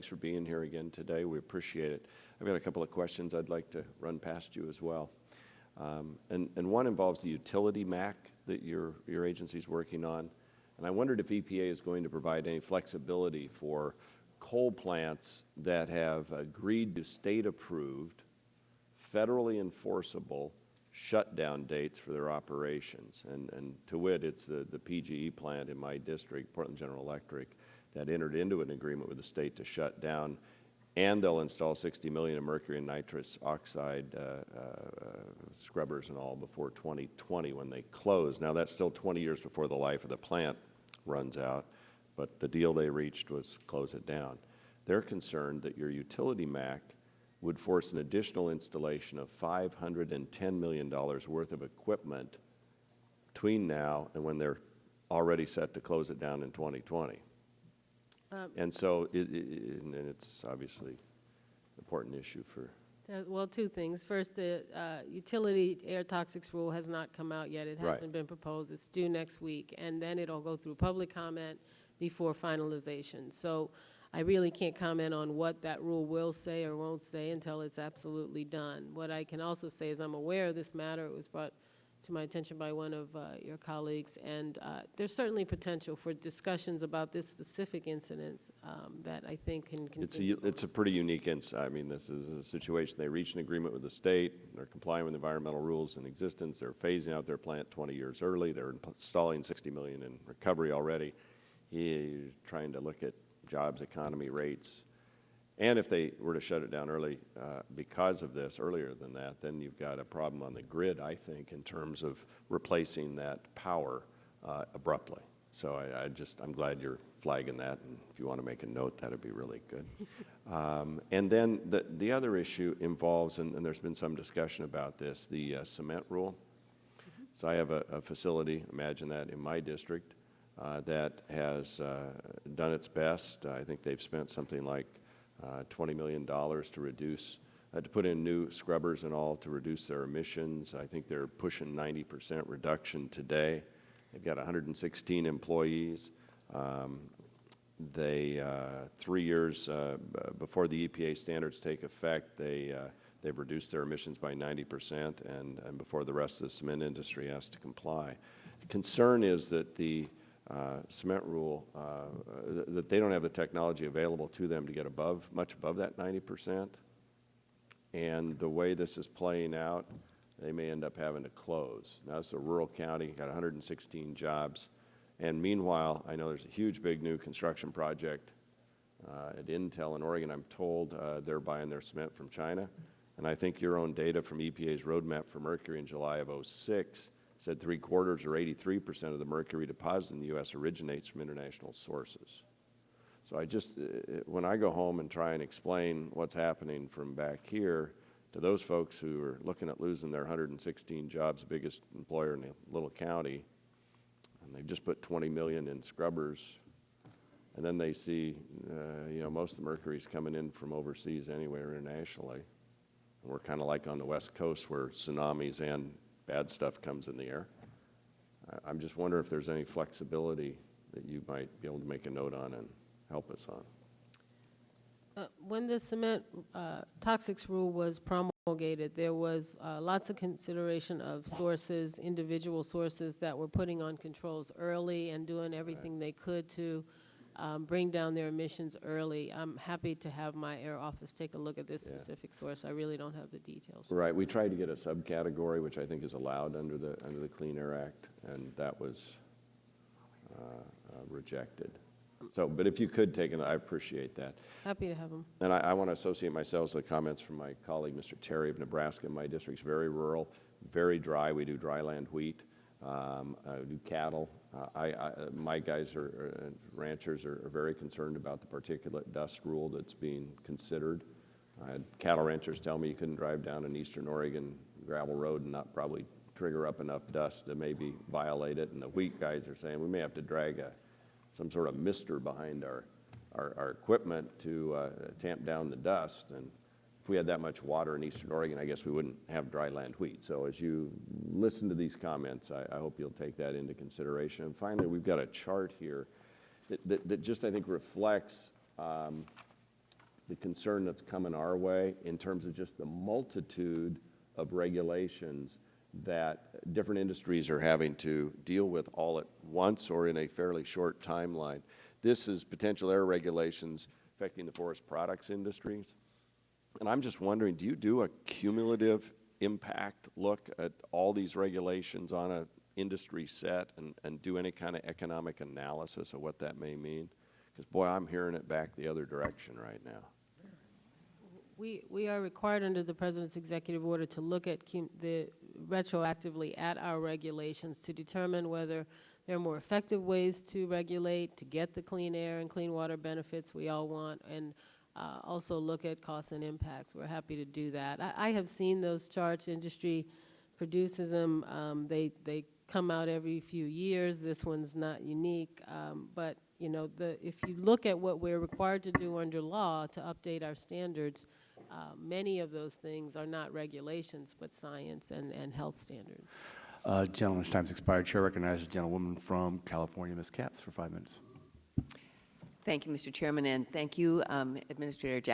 Thanks for being here again today. We appreciate it. I've got a couple of questions I'd like to run past you as well. And one involves the utility MAC that your agency is working on. And I wondered if EPA is going to provide any flexibility for coal plants that have agreed to state-approved, federally enforceable shutdown dates for their operations. And to wit, it's the PGE plant in my district, Portland General Electric, that entered into an agreement with the state to shut down, and they'll install 60 million of mercury and nitrous oxide scrubbers and all before 2020 when they close. Now, that's still 20 years before the life of the plant runs out, but the deal they reached was close it down. They're concerned that your utility MAC would force an additional installation of $510 million worth of equipment between now and when they're already set to close it down in 2020. And so, and it's obviously an important issue for... Well, two things. First, the utility air toxics rule has not come out yet. It hasn't been proposed. It's due next week. And then it'll go through public comment before finalization. So I really can't comment on what that rule will say or won't say until it's absolutely done. What I can also say is I'm aware of this matter. It was brought to my attention by one of your colleagues, and there's certainly potential for discussions about this specific incident that I think can It's a pretty unique incident. I mean, this is a situation. They reached an agreement with the state. They're complying with environmental rules in existence. They're phasing out their plant 20 years early. They're installing 60 million in recovery already. He's trying to look at jobs, economy, rates. And if they were to shut it down early because of this, earlier than that, then you've got a problem on the grid, I think, in terms of replacing that power abruptly. So I'm glad you're flagging that, and if you want to make a note, that would be really good. And then the other issue involves, and there's been some discussion about this, the cement rule. So I have a facility, imagine that, in my district that has done its best. I think they've spent something like $20 million to reduce, to put in new scrubbers and all to reduce their emissions. I think they're pushing 90% reduction today. They've got 116 employees. 3 years before the EPA standards take effect, they've reduced their emissions by 90%, and before the rest of the cement industry has to comply. The concern is that the cement rule, that they don't have the technology available to them to get much above that 90%. And the way this is playing out, they may end up having to close. Now, it's a rural county, got 116 jobs. And meanwhile, I know there's a huge, big new construction project at Intel in Oregon. I'm told they're buying their cement from China. And I think your own data from EPA's roadmap for mercury in July of '06 said 3/4 or 83% of the mercury deposited in the U.S. originates from international sources. So when I go home and try and explain what's happening from back here to those folks who are looking at losing their 116 jobs, the biggest employer in a little county, and they just put 20 million in scrubbers, and then they see, most of the mercury's coming in from overseas anyway or internationally. And we're kind of like on the West Coast where tsunamis and bad stuff comes in the air. I'm just wondering if there's any flexibility that you might be able to make a note on and help us on. When the cement toxics rule was promulgated, there was lots of consideration of sources, individual sources that were putting on controls early and doing everything they could to bring down their emissions early. I'm happy to have my air office take a look at this specific source. I really don't have the details. Right. We tried to get a subcategory, which I think is allowed under the Clean Air Act, and that was rejected. So, but if you could take it, I appreciate that. Happy to have them. And I want to associate myself with the comments from my colleague, Mr. Terry of Nebraska. My district's very rural, very dry. We do dryland wheat. I do cattle. My guys ranchers are very concerned about the particulate dust rule that's being considered. I had cattle ranchers tell me you couldn't drive down an eastern Oregon gravel road and not probably trigger up enough dust to maybe violate it. And the wheat guys are saying we may have to drag some sort of mister behind our equipment to tamp down the dust. And if we had that much water in eastern Oregon, I guess we wouldn't have dryland wheat. So as you listen to these comments, I hope you'll take that into consideration. And finally, we've got a chart here that just, I think, reflects the concern that's coming our way in terms of just the multitude of regulations that different industries are having to deal with all at once or in a fairly short timeline. This is potential air regulations affecting the forest products industries. And I'm just wondering, do you do a cumulative impact look at all these regulations on an industry set and do any kind of economic analysis of what that may mean? Because, boy, I'm hearing it back the other direction right now. We are required under the President's executive order to look at retroactively at our regulations to determine whether there are more effective ways to regulate, to get the clean air and clean water benefits we all want, and also look at costs and impacts. We're happy to do that. I have seen those charts. Industry produces them. They come out every few years. This one's not unique, but you know, if you look at what we're required to do under law to update our standards, many of those things are not regulations, but science and health standards. Gentleman's time's expired. Chair recognizes the gentlewoman from California, Ms. Katz, for 5 minutes. Thank you, Mr. Chairman, and thank you, Administrator Jackson.